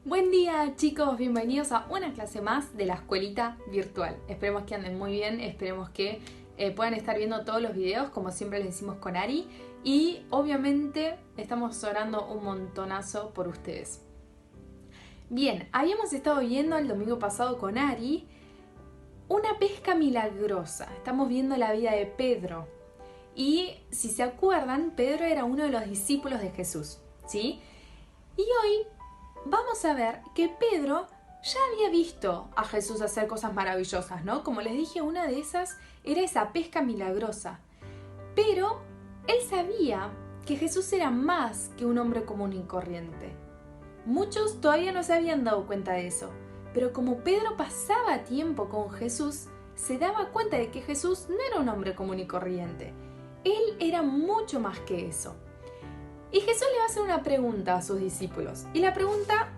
Buen día chicos, bienvenidos a una clase más de la escuelita virtual. Esperemos que anden muy bien, esperemos que puedan estar viendo todos los videos como siempre les decimos con Ari. Y obviamente estamos orando un montonazo por ustedes. Bien, habíamos estado viendo el domingo pasado con Ari una pesca milagrosa. Estamos viendo la vida de Pedro. Y si se acuerdan, Pedro era uno de los discípulos de Jesús, ¿sí? Y hoy vamos a ver que Pedro ya había visto a Jesús hacer cosas maravillosas, ¿no? Como les dije, una de esas era esa pesca milagrosa. Pero él sabía que Jesús era más que un hombre común y corriente. Muchos todavía no se habían dado cuenta de eso, pero como Pedro pasaba tiempo con Jesús, se daba cuenta de que Jesús no era un hombre común y corriente. Él era mucho más que eso. Y Jesús le va a hacer una pregunta a sus discípulos. Y la pregunta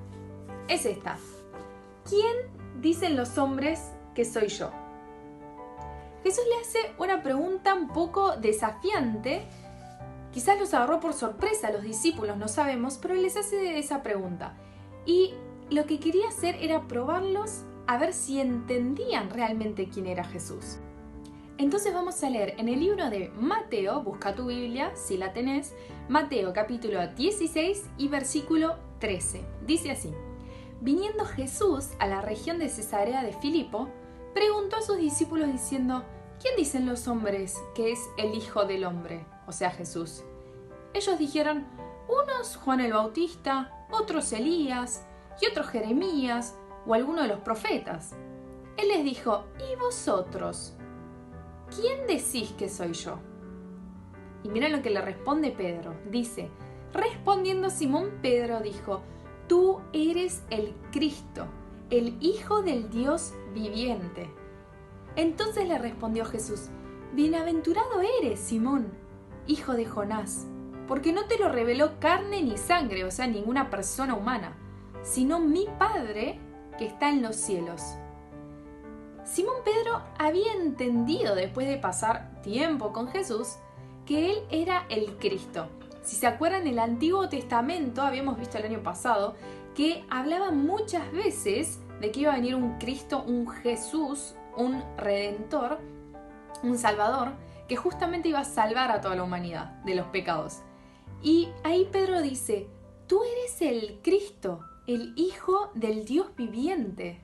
es esta. ¿Quién dicen los hombres que soy yo? Jesús le hace una pregunta un poco desafiante. Quizás los agarró por sorpresa a los discípulos, no sabemos, pero les hace esa pregunta. Y lo que quería hacer era probarlos a ver si entendían realmente quién era Jesús. Entonces vamos a leer en el libro de Mateo, busca tu Biblia si la tenés, Mateo capítulo 16 y versículo 13. Dice así: Viniendo Jesús a la región de Cesarea de Filipo, preguntó a sus discípulos diciendo: ¿Quién dicen los hombres que es el Hijo del Hombre? O sea, Jesús. Ellos dijeron: unos Juan el Bautista, otros Elías y otros Jeremías o alguno de los profetas. Él les dijo: ¿y vosotros? ¿Quién decís que soy yo? Y miren lo que le responde Pedro. Dice: respondiendo Simón Pedro dijo: tú eres el Cristo, el Hijo del Dios viviente. Entonces le respondió Jesús: bienaventurado eres, Simón, hijo de Jonás, porque no te lo reveló carne ni sangre, o sea, ninguna persona humana, sino mi Padre que está en los cielos. Simón Pedro había entendido, después de pasar tiempo con Jesús, que él era el Cristo. Si se acuerdan, en el Antiguo Testamento, habíamos visto el año pasado, que hablaba muchas veces de que iba a venir un Cristo, un Jesús, un Redentor, un Salvador, que justamente iba a salvar a toda la humanidad de los pecados. Y ahí Pedro dice: tú eres el Cristo, el Hijo del Dios viviente.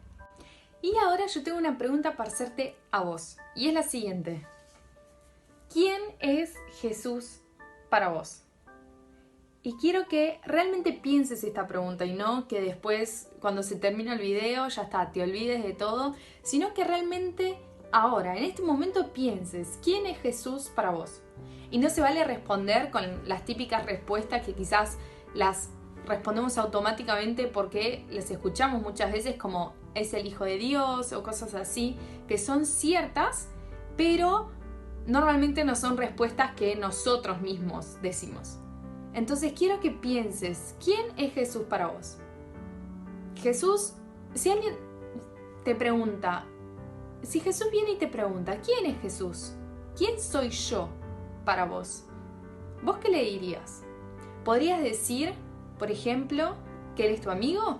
Y ahora yo tengo una pregunta para hacerte a vos, y es la siguiente. ¿Quién es Jesús para vos? Y quiero que realmente pienses esta pregunta y no que después, cuando se termina el video, ya está, te olvides de todo, sino que realmente ahora, en este momento, pienses ¿quién es Jesús para vos? Y no se vale responder con las típicas respuestas que quizás las respondemos automáticamente porque las escuchamos muchas veces como es el Hijo de Dios o cosas así, que son ciertas, pero normalmente no son respuestas que nosotros mismos decimos. Entonces quiero que pienses, ¿quién es Jesús para vos? Jesús, si alguien te pregunta, si Jesús viene y te pregunta, ¿quién es Jesús? ¿Quién soy yo para vos? ¿Vos qué le dirías? ¿Podrías decir, por ejemplo, que Él es tu amigo?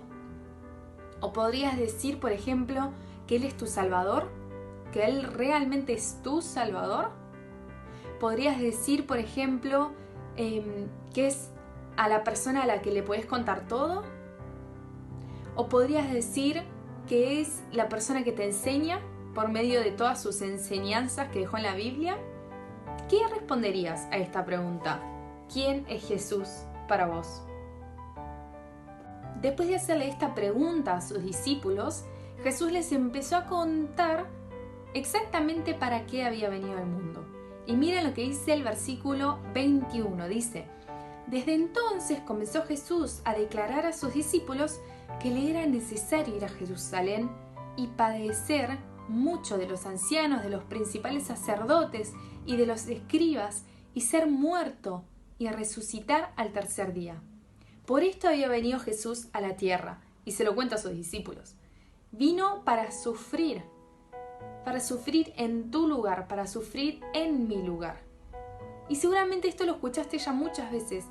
¿O podrías decir, por ejemplo, que Él es tu Salvador? ¿Que Él realmente es tu Salvador? ¿Podrías decir, por ejemplo, que es a la persona a la que le podés contar todo? ¿O podrías decir que es la persona que te enseña por medio de todas sus enseñanzas que dejó en la Biblia? ¿Qué responderías a esta pregunta? ¿Quién es Jesús para vos? Después de hacerle esta pregunta a sus discípulos, Jesús les empezó a contar exactamente para qué había venido al mundo. Y miren lo que dice el versículo 21, dice: desde entonces comenzó Jesús a declarar a sus discípulos que le era necesario ir a Jerusalén y padecer mucho de los ancianos, de los principales sacerdotes y de los escribas, y ser muerto y resucitar al tercer día. Por esto había venido Jesús a la tierra, y se lo cuenta a sus discípulos. Vino para sufrir en tu lugar, para sufrir en mi lugar. Y seguramente esto lo escuchaste ya muchas veces,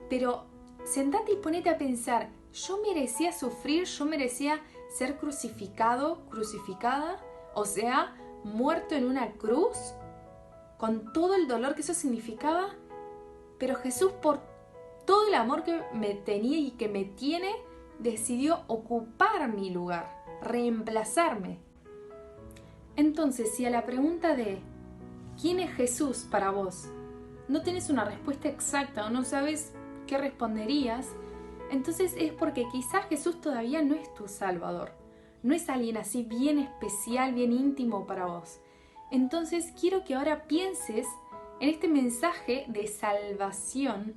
pero sentate y ponete a pensar, yo merecía sufrir, yo merecía ser crucificado, crucificada, o sea, muerto en una cruz, con todo el dolor que eso significaba, pero Jesús, por todo el amor que me tenía y que me tiene, decidió ocupar mi lugar, reemplazarme. Entonces, si a la pregunta de ¿quién es Jesús para vos? No tenés una respuesta exacta o no sabes qué responderías, entonces es porque quizás Jesús todavía no es tu Salvador. No es alguien así bien especial, bien íntimo para vos. Entonces quiero que ahora pienses en este mensaje de salvación,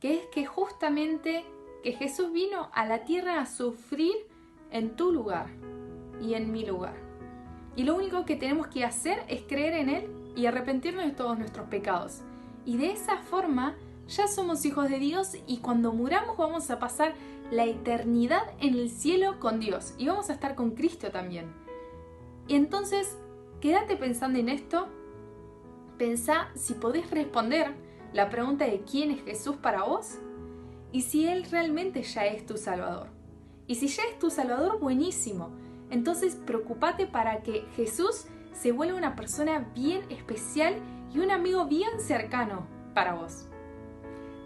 que es que justamente que Jesús vino a la tierra a sufrir en tu lugar y en mi lugar. Y lo único que tenemos que hacer es creer en Él y arrepentirnos de todos nuestros pecados. Y de esa forma ya somos hijos de Dios y cuando muramos vamos a pasar la eternidad en el cielo con Dios y vamos a estar con Cristo también. Y entonces, quédate pensando en esto, pensá si podés responder la pregunta de quién es Jesús para vos y si Él realmente ya es tu Salvador. Y si ya es tu Salvador, buenísimo. Entonces, preocupate para que Jesús se vuelva una persona bien especial y un amigo bien cercano para vos.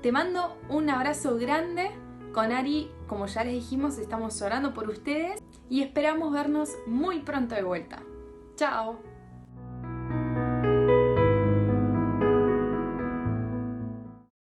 Te mando un abrazo grande. Con Ari, como ya les dijimos, estamos orando por ustedes y esperamos vernos muy pronto de vuelta. ¡Chao!